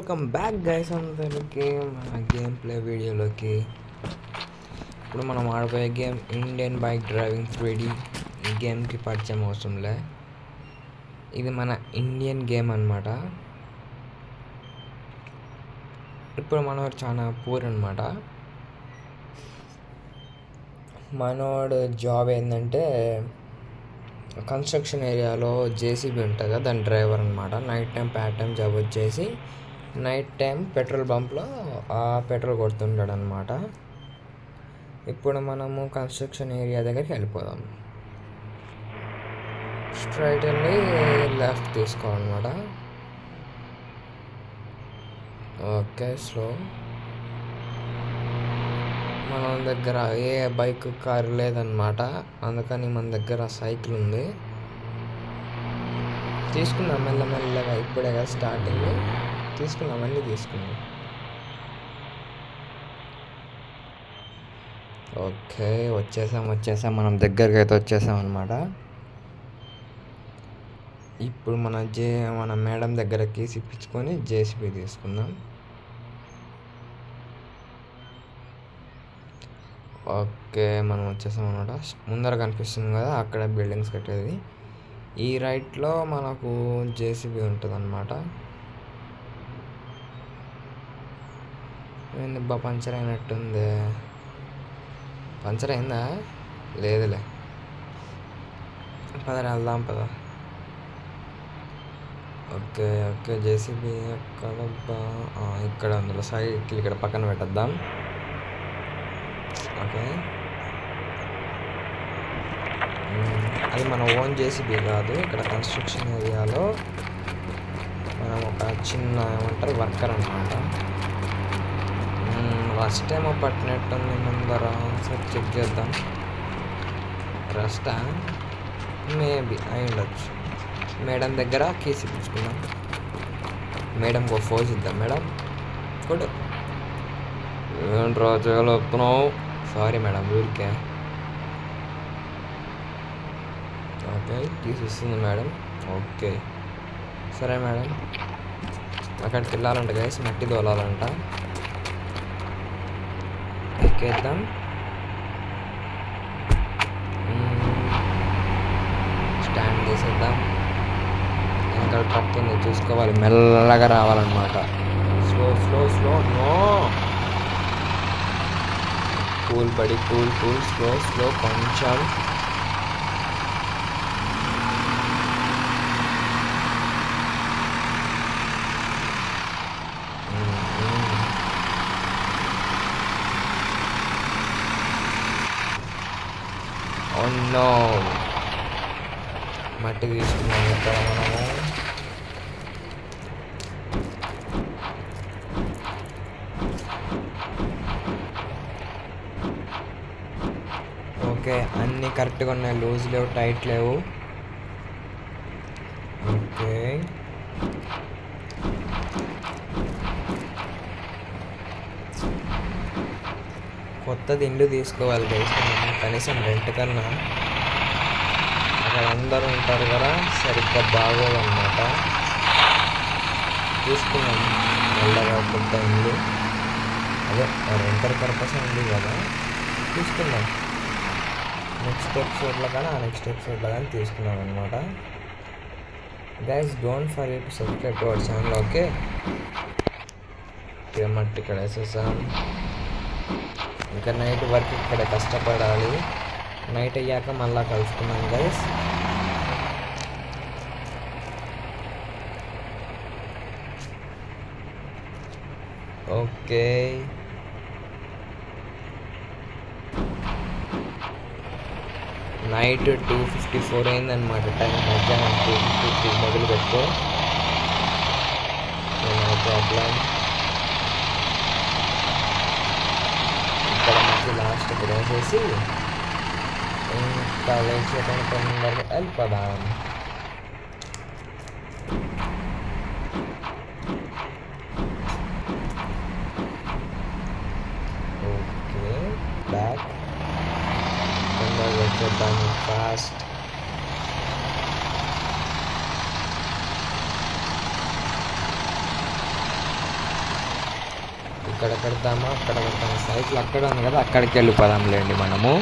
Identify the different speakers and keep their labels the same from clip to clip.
Speaker 1: Welcome back guys అందరికి మన game play వీడియోలోకి. ఇప్పుడు మనం ఆడబోయే game Indian bike driving 3D. ఈ గేమ్కి పరిచయం అవసరంలే, ఇది మన ఇండియన్ గేమ్ అన్నమాట. ఇప్పుడు మనోడు చాలా పూర్ అనమాట. మనోడు జాబ్ ఏంటంటే కన్స్ట్రక్షన్ ఏరియాలో జేసీబీ ఉంటుంది కదా, దాని డ్రైవర్ అనమాట. Night time part time job వచ్చేసి నైట్ టైం పెట్రోల్ బంప్లో పెట్రోల్ కొడుతుంటాడు అనమాట. ఇప్పుడు మనము కన్స్ట్రక్షన్ ఏరియా దగ్గరికి వెళ్ళిపోదాం. స్ట్రైట్ వెళ్ళి లెఫ్ట్ తీసుకోవాలన్నమాట. Okay, slow. మన దగ్గర ఏ బైక్ కారు లేదన్నమాట, అందుకని మన దగ్గర సైకిల్ ఉంది. తీసుకున్నాం మెల్లమెల్లగా, ఇప్పుడే కదా స్టార్టింగ్. తీసుకున్నాం, అన్నీ తీసుకున్నాం. ఓకే, వచ్చేసాం మనం దగ్గరికి అయితే వచ్చేసాం అనమాట. ఇప్పుడు మన మేడం దగ్గర కీస్ ఇప్పించుకొని జేసీబీ తీసుకుందాం. ఓకే, మనం వచ్చేసాం అనమాట. ముందర కనిపిస్తుంది కదా, అక్కడ బిల్డింగ్స్ కట్టేది. ఈ రైట్లో మనకు జేసీబీ ఉంటుంది అనమాట. ఏందిబ్బా, పంచర్ అయినట్టుంది. పంచర్ అయిందా? లేదులే, పదని వెళ్దాం పద. ఓకే, జేసీబీ ఎక్కడబ్బా? ఇక్కడ అందులో సైకిల్ ఇక్కడ పక్కన పెట్టేద్దాం. ఓకే, అది మన ఓన్ జేసీబీ కాదు. ఇక్కడ కన్స్ట్రక్షన్ ఏరియాలో మనం ఒక చిన్న ఏమంటారు వర్కర్ అనమాట. ఫస్ట్ టైం పట్టినట్టుంది ముందర, ఒకసారి చెక్ చేద్దాం. రస్టా మేబీ అయి ఉండొచ్చు. మేడం దగ్గర కీస్ ఇప్పించుకుందాం. మేడంకి ఒక ఫోజ్ ఇద్దాం. మేడం కొడు, ఏంట్రా చేయలేపుతున్నావు? సారీ మేడం, ఊరికే. ఓకే, కీస్ ఇస్తుంది మేడం. ఓకే, సరే మేడం. అక్కడికి వెళ్ళాలంట గైస్, మట్టి తోలాలంట. ఎక్కేద్దాం. స్టాండ్ చేసేద్దాం. ఇంకా ట్రక్ ఉంది, చూసుకోవాలి, మెల్లగా రావాలన్నమాట. Slow slow slow, no cool buddy, cool slow slow కొంచెం. నో, మట్టి తీసుకున్నాం ఇక్కడ మనము. ఓకే, అన్నీ కరెక్ట్గా ఉన్నాయి, లూజ్ లేవు, టైట్ లేవు. ఓకే, కొత్తది ఇల్లు తీసుకోవాలి గైస్, కనీసం రెంట్ కన్నా. అక్కడ అందరూ ఉంటారు కదా, సరిగ్గా బాగోదన్నమాట. తీసుకున్నాం మెల్లగా కొత్త ఇల్లు. అదే రెంటర్ పర్పస్ ఉంది కదా, తీసుకున్నాం. నెక్స్ట్ ఎపిసోడ్లో కానీ తీసుకున్నాం అనమాట. Guys, don't forget to subscribe to our channel. Okay, మట్టి ఇక్కడ వేసేసాం. ఇంకా నైట్ వర్క్ ఇక్కడ కష్టపడాలి. నైట్ అయ్యాక మళ్ళీ కలుసుకున్నాం గైస్. ఓకే, నైట్ 2:54 అయిందనమాట టైం. మధ్యాహ్నం 2:53 మొదలు పెట్టుకో, నో ప్రాబ్లం. ఇక్కడ మనకి లాస్ట్ ఇక్కడ వేసేసి ఇంకా లేచేయడానికి తొందరగా వెళ్ళిపోదాం. ఓకే, బ్యాక్ తొందరగా వచ్చేద్దాం ఫాస్ట్. ఇక్కడ కడతామా అక్కడ కడతామా, సైకిల్ అక్కడ ఉంది కదా అక్కడికి వెళ్ళిపోదాంలేండి మనము.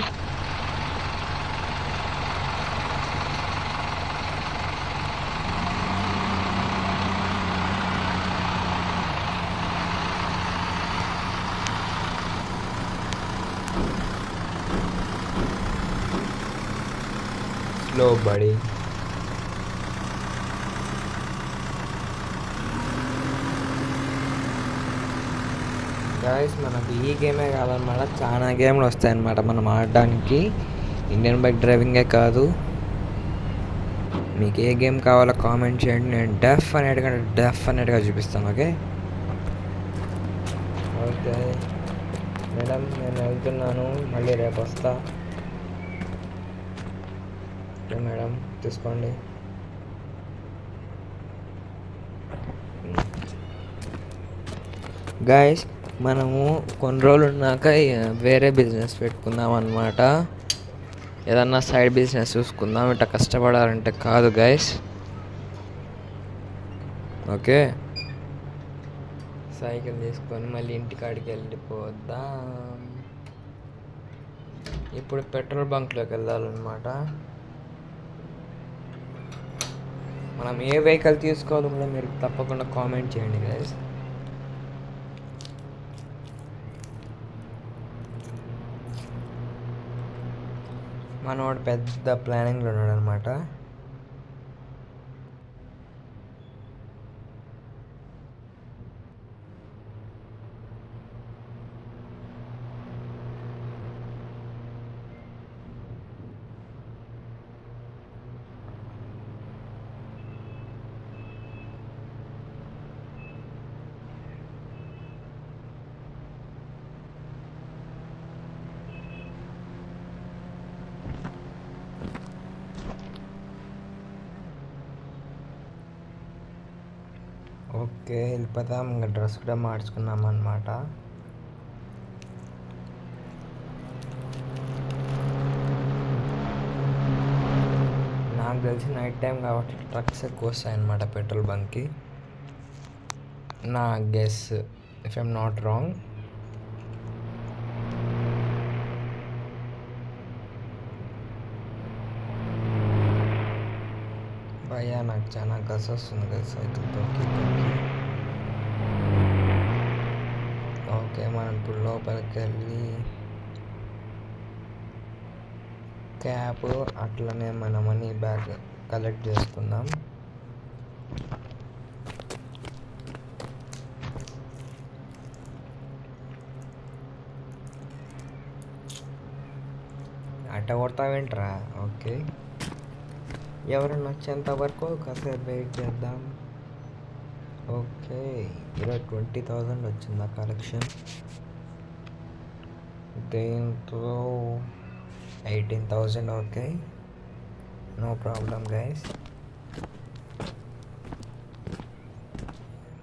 Speaker 1: స్లో బడి. గాయస్ మనకు ఈ గేమే కాదన్నమాట, చాలా గేమ్లు వస్తాయన్నమాట మనం ఆడడానికి. ఇండియన్ బైక్ డ్రైవింగే కాదు, మీకు ఏ గేమ్ కావాలో కామెంట్ చేయండి, నేను డెఫినెట్గా చూపిస్తాను. ఓకే ఓకే మేడం, నేను వెళ్తున్నాను, మళ్ళీ రేపు వస్తా. ఓకే మేడం, తీసుకోండి. గాయస్ మనము కొన్ని రోజులు ఉన్నాక వేరే బిజినెస్ పెట్టుకుందాం అన్నమాట. ఏదన్నా సైడ్ బిజినెస్ చూసుకుందాం, ఇట్లా కష్టపడాలంటే కాదు గైస్. ఓకే, సైకిల్ తీసుకొని మళ్ళీ ఇంటికాడికి వెళ్ళిపోద్దాం. ఇప్పుడు పెట్రోల్ బంక్లోకి వెళ్ళాలన్నమాట. మనం ఏ వెహికల్ తీసుకోవాలో కూడా మీరు తప్పకుండా కామెంట్ చేయండి గైస్. మనవాడు పెద్ద ప్లానింగ్లో ఉన్నాడు అనమాట. ఓకే వెళ్ళిపోతాం, ఇంకా డ్రెస్ కూడా మార్చుకున్నాం అన్నమాట. నాకు తెలిసి నైట్ టైం కాబట్టి ట్రక్స్ ఎక్కువ వస్తాయన్నమాట పెట్రోల్ బంక్కి, నా guess if I'm not wrong. భయ్యా నాకు చాలా గస్ వస్తుంది కదా సైకిల్ తొక్కి. ఓకే మనం ఇప్పుడు లోపలికి వెళ్ళి క్యాప్ అట్లనే మన మనీ బ్యాగ్ కలెక్ట్ చేసుకుందాం. అట్ట కొడతావేంట్రా? ఓకే, ఎవరైనా వచ్చేంత వరకు కాసేపు వెయిట్ చేద్దాం. ఓకే, ఈరోజు 20,000 వచ్చింది ఆ కలెక్షన్. దీంట్లో 18,000. Okay, no problem guys.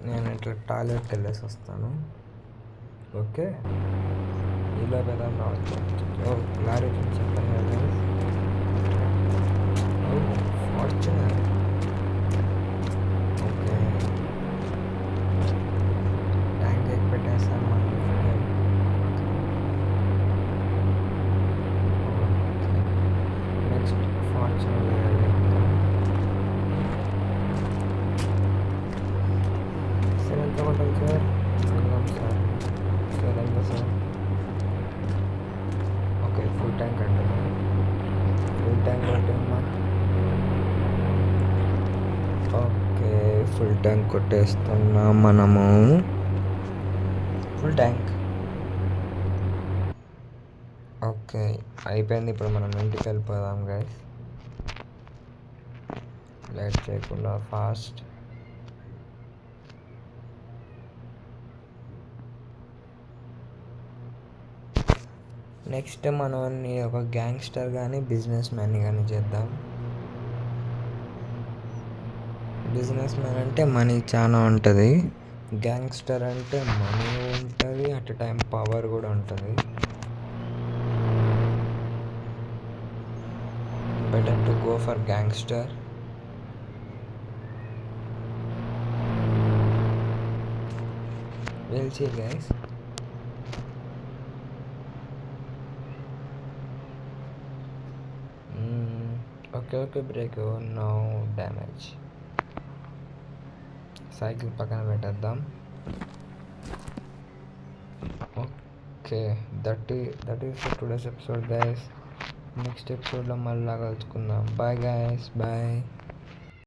Speaker 1: నేను ఇట్లా టాయిలెట్కి వెళ్ళేసి వస్తాను. ఓకే, ఇలా పెదాం రావచ్చు. ఓ లారీ చెప్పండి కదా. ఫార్చునర్. ఓకే, ట్యాంక్ ఎక్కి పెట్టేస్తాను మనం. నెక్స్ట్ ఫార్చునర్ వేయాలి. సార్ ఎంత పడుతుంది సార్? సార్ సార్ ఎంత సార్? ఓకే, ఫుల్ ట్యాంక్ అంటున్నా. ఫుల్ ట్యాంక్ కొట్టేమ్మా. ఓకే, ఫుల్ ట్యాంక్ కొట్టేస్తున్నాం మనము. Full tank. ఓకే అయిపోయింది, ఇప్పుడు మనం ఇంటికి వెళ్ళిపోదాం గైస్. లేట్ చేయకుండా ఫాస్ట్. నెక్స్ట్ మనల్ని ఒక గ్యాంగ్స్టర్ కానీ బిజినెస్ మ్యాన్ కానీ చేద్దాం. బిజినెస్ మ్యాన్ అంటే మనీ చాలా ఉంటుంది, గ్యాంగ్స్టర్ అంటే మనీ ఉంటుంది, అట్ టైం పవర్ కూడా ఉంటుంది. Better to go for gangster. we'll see guys. Okay break no damage. Cycle పక్కన పెట్టేద్దాం. Okay, that is today's episode guys. Next ఎపిసోడ్లో మళ్ళీ కలుసుకుందాం. Bye guys, bye.